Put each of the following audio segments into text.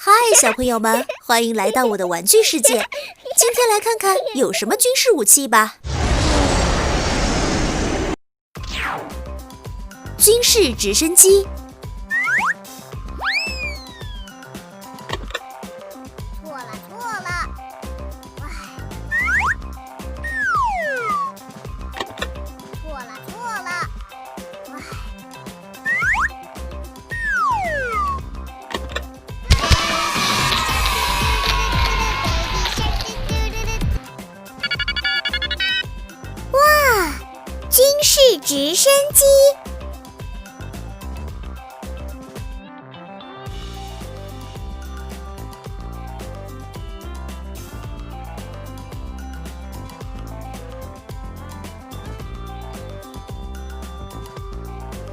嗨，小朋友们，欢迎来到我的玩具世界。今天来看看有什么军事武器吧。军事直升机。错了，哇，军事直升机。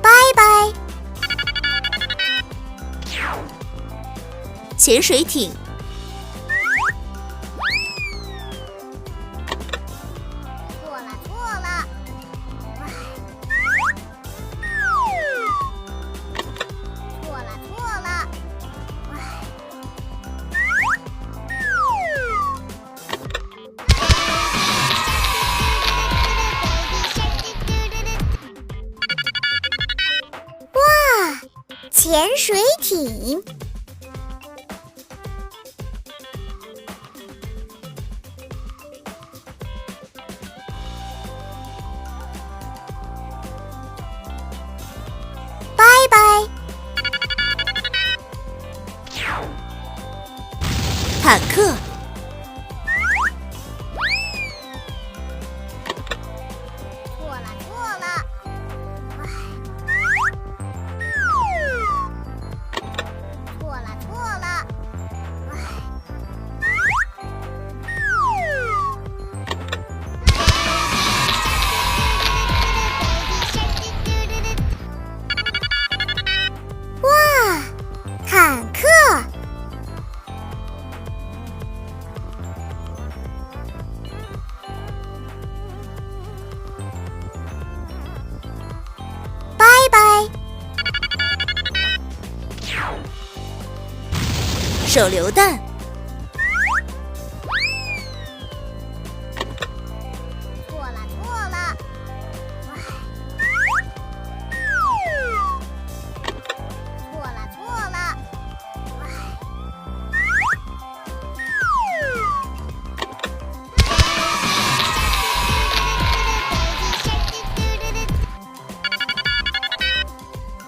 拜拜。潜水艇。错了，哇，潜水艇。拜拜。坦克。错了，哇，坦克。拜拜。手榴弹。错了，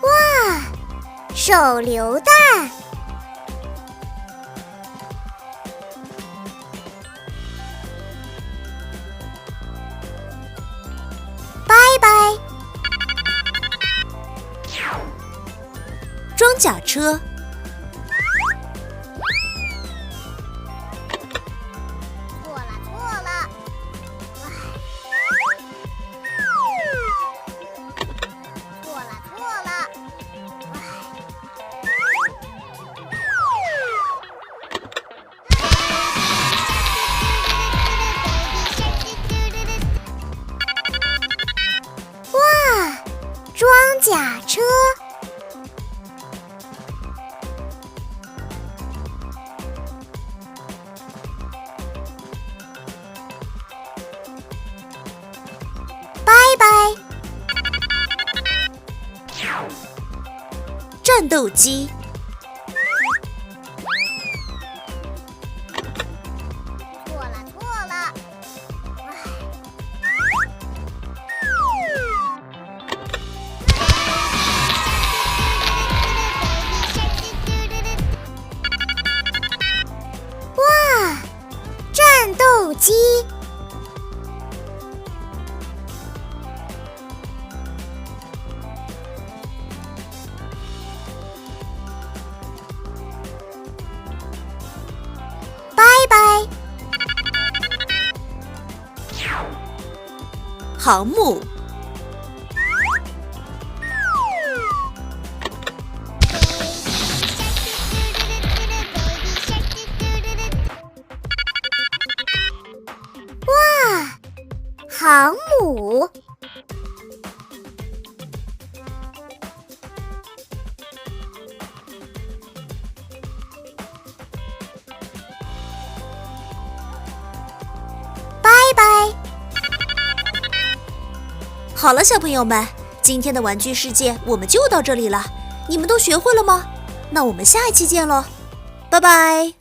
哇，手榴弹。拜拜。装甲车。错了，哇，装甲车。拜拜。战斗机。错了，哇，战斗机。拜拜。航母。哇，航母。好了，小朋友们，今天的玩具世界我们就到这里了。你们都学会了吗？那我们下一期见喽，拜拜。